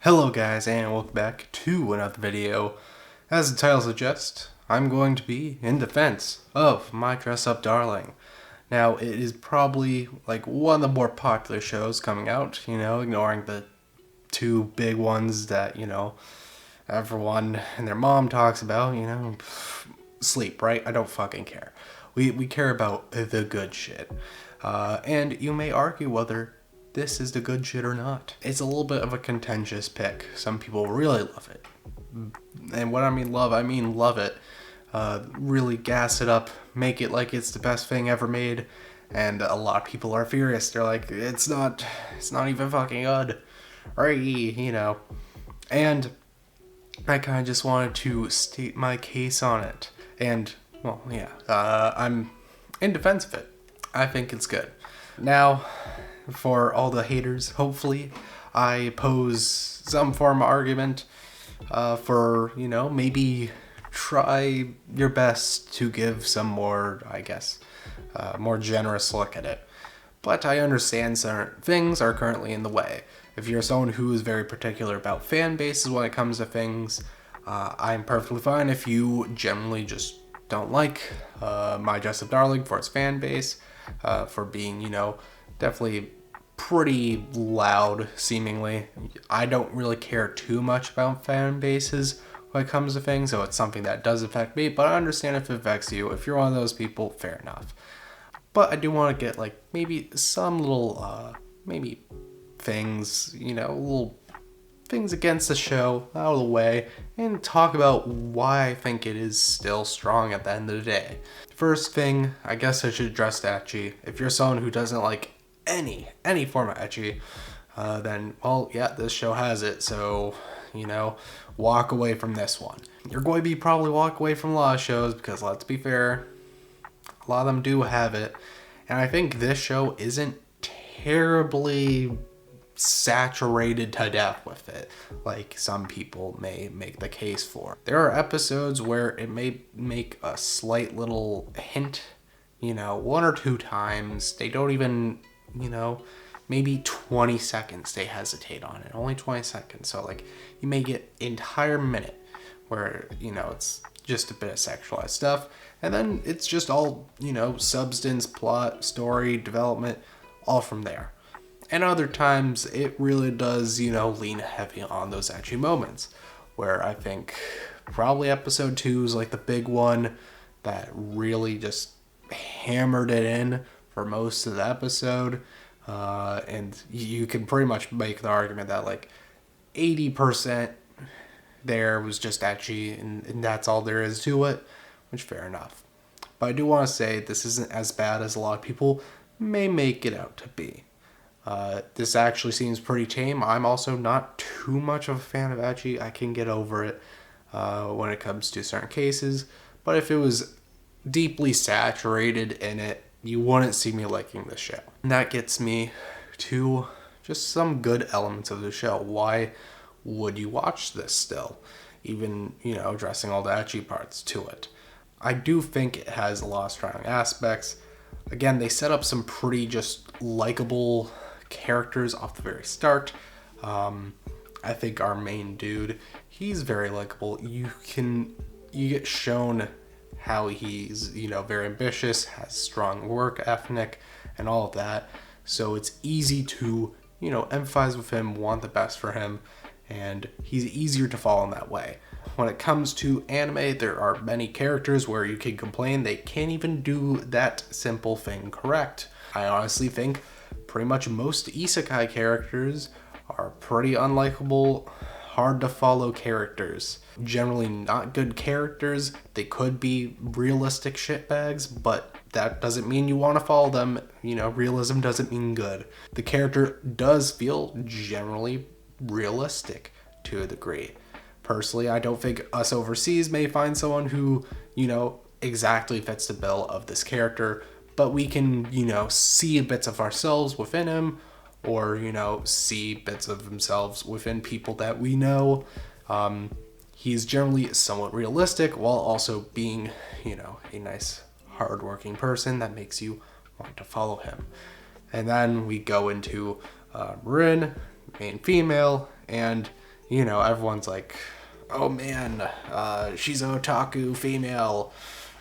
Hello guys, and welcome back to another video. As the title suggests, I'm going to be in defense of my dress-up darling. Now, it is probably like one of the more popular shows coming out, ignoring the two big ones that, everyone and their mom talks about, sleep, right? I don't fucking care. We care about the good shit. And you may argue whether this is the good shit or not. It's a little bit of a contentious pick. Some people really love it. And what I mean love it. Really gas it up, make it like it's the best thing ever made. And a lot of people are furious. They're like, it's not even fucking good. Right, And I kind of just wanted to state my case on it. And, well, yeah, I'm in defense of it. I think it's good. Now, for all the haters, hopefully I pose some form of argument for, maybe try your best to give some more, more generous look at it. But I understand certain things are currently in the way. If you're someone who is very particular about fan bases when it comes to things, I'm perfectly fine if you generally just don't like my dress-up darling for its fan base, for being, definitely pretty loud, seemingly. I don't really care too much about fan bases when it comes to things, so it's something that does affect me, but I understand if it affects you. If you're one of those people, fair enough. But I do want to get, maybe some little, maybe things, little things against the show out of the way, and talk about why I think it is still strong at the end of the day. First thing, I guess I should address edgy. If you're someone who doesn't like any form of edgy, then, well, yeah, this show has it, so, walk away from this one. You're going to be probably walk away from a lot of shows, because let's be fair, a lot of them do have it, and I think this show isn't terribly saturated to death with it, like some people may make the case for. There are episodes where it may make a slight little hint, one or two times. They don't even, maybe 20 seconds they hesitate on it, only 20 seconds. So you may get entire minute where, it's just a bit of sexualized stuff, and then it's just all, substance, plot, story, development, all from there. And other times, it really does, lean heavy on those edgy moments, where I think probably episode 2 is the big one that really just hammered it in for most of the episode. And you can pretty much make the argument that 80% there was just edgy, and that's all there is to it, which fair enough. But I do want to say this isn't as bad as a lot of people may make it out to be. This actually seems pretty tame. I'm also not too much of a fan of edgy. I can get over it when it comes to certain cases. But if it was deeply saturated in it, you wouldn't see me liking this show. And that gets me to just some good elements of the show. Why would you watch this still? Even, addressing all the edgy parts to it. I do think it has a lot of strong aspects. Again, they set up some pretty just likable characters off the very start. I think our main dude, he's very likable. You get shown how he's, very ambitious, has strong work ethic, and all of that. So it's easy to, empathize with him, want the best for him, and he's easier to follow in that way. When it comes to anime, there are many characters where you can complain they can't even do that simple thing correct. I honestly think pretty much most isekai characters are pretty unlikable, hard to follow characters. Generally not good characters. They could be realistic shitbags, but that doesn't mean you want to follow them. Realism doesn't mean good. The character does feel generally realistic to a degree. Personally, I don't think us overseas may find someone who, exactly fits the bill of this character, but we can, see bits of ourselves within him, or, see bits of themselves within people that we know. He's generally somewhat realistic while also being, a nice, hardworking person that makes you want to follow him. And then we go into Marin, main female, and everyone's like, oh man, she's an otaku female.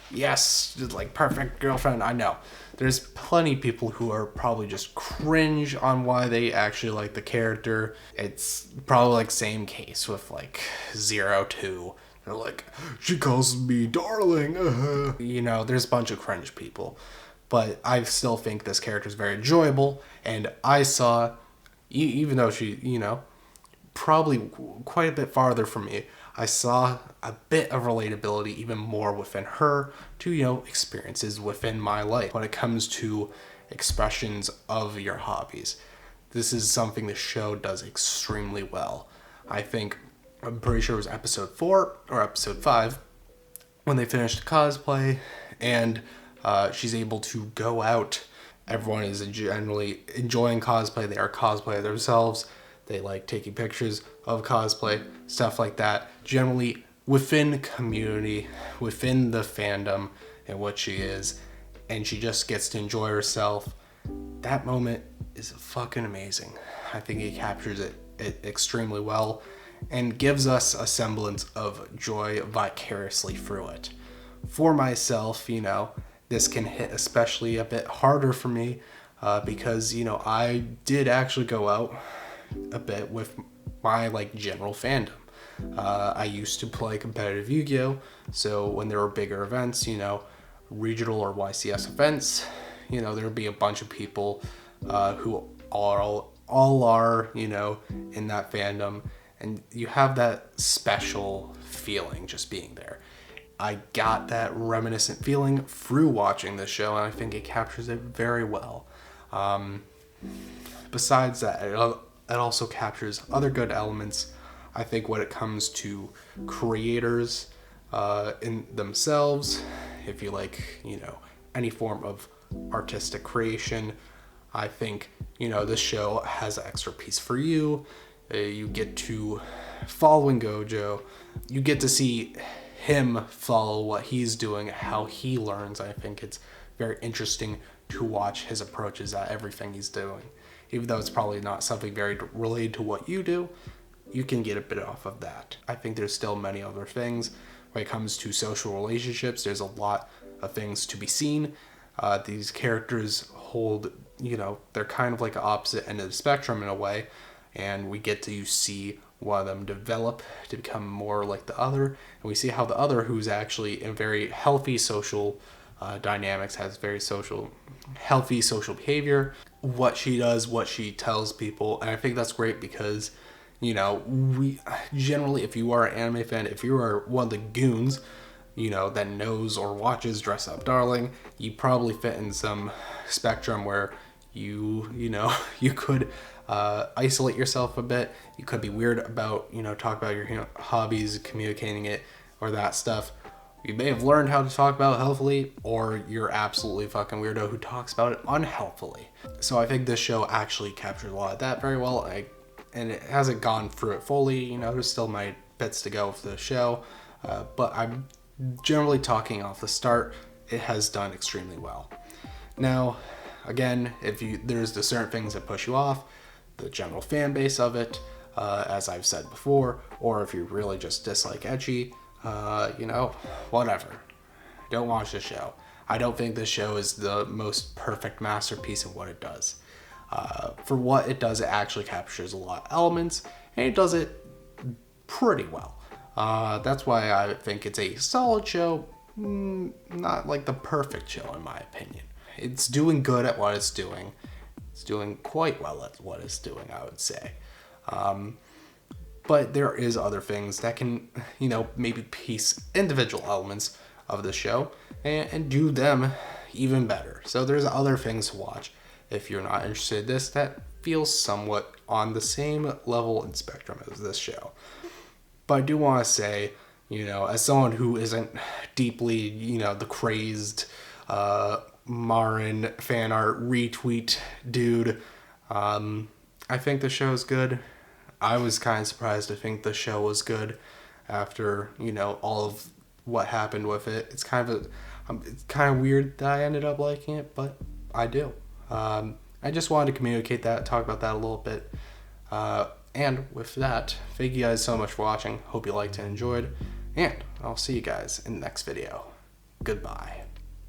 Yes, like perfect girlfriend. I know. There's plenty of people who are probably just cringe on why they actually like the character. It's probably like same case with like 02. They're like, she calls me darling. There's a bunch of cringe people. But I still think this character is very enjoyable. And I saw, even though she, probably quite a bit farther from me, I saw a bit of relatability even more within her to, experiences within my life when it comes to expressions of your hobbies. This is something the show does extremely well. I'm pretty sure it was episode 4 or episode 5 when they finished cosplay and she's able to go out. Everyone is generally enjoying cosplay. They are cosplay themselves. They like taking pictures of cosplay, stuff like that. Generally within community, within the fandom and what she is. And she just gets to enjoy herself. That moment is fucking amazing. I think it captures it extremely well and gives us a semblance of joy vicariously through it. For myself, this can hit especially a bit harder for me because, I did actually go out a bit with my general fandom. I used to play competitive Yu-Gi-Oh! So when there were bigger events, regional or YCS events, there would be a bunch of people who all are, in that fandom. And you have that special feeling just being there. I got that reminiscent feeling through watching this show, and I think it captures it very well. Besides that, it also captures other good elements. I think when it comes to creators in themselves, if you like, any form of artistic creation, I think, this show has an extra piece for you. You get to, following Gojo, you get to see him follow what he's doing, how he learns. I think it's very interesting to watch his approaches at everything he's doing. Even though it's probably not something very related to what you do, you can get a bit off of that. I think there's still many other things. When it comes to social relationships, there's a lot of things to be seen. These characters hold, they're kind of like an opposite end of the spectrum in a way, and we get to see one of them develop to become more like the other, and we see how the other, who's actually in very healthy social dynamics, has very healthy social behavior, what she does, what she tells people. And I think that's great because, we generally, if you are an anime fan, if you are one of the goons, that knows or watches Dress Up Darling, you probably fit in some spectrum where you could isolate yourself a bit. You could be weird about, talk about your hobbies, communicating it, or that stuff. You may have learned how to talk about it healthily, or you're absolutely fucking weirdo who talks about it unhealthily. So I think this show actually captures a lot of that very well, and it hasn't gone through it fully. There's still my bits to go with the show, but I'm generally talking off the start, it has done extremely well. Now, again, there's the certain things that push you off, the general fan base of it, as I've said before, or if you really just dislike edgy, whatever. Don't watch the show. I don't think this show is the most perfect masterpiece of what it does. For what it does, it actually captures a lot of elements, and it does it pretty well. That's why I think it's a solid show, not like the perfect show in my opinion. It's doing good at what it's doing. It's doing quite well at what it's doing, I would say. But there is other things that can, maybe piece individual elements of the show and do them even better. So there's other things to watch if you're not interested in this that feels somewhat on the same level and spectrum as this show. But I do want to say, as someone who isn't deeply, the crazed Marin fan art retweet dude, I think the show is good. I was kind of surprised to think the show was good after, all of what happened with it. It's kind of weird that I ended up liking it, but I do. I just wanted to communicate that, talk about that a little bit. And with that, thank you guys so much for watching. Hope you liked and enjoyed. And I'll see you guys in the next video. Goodbye.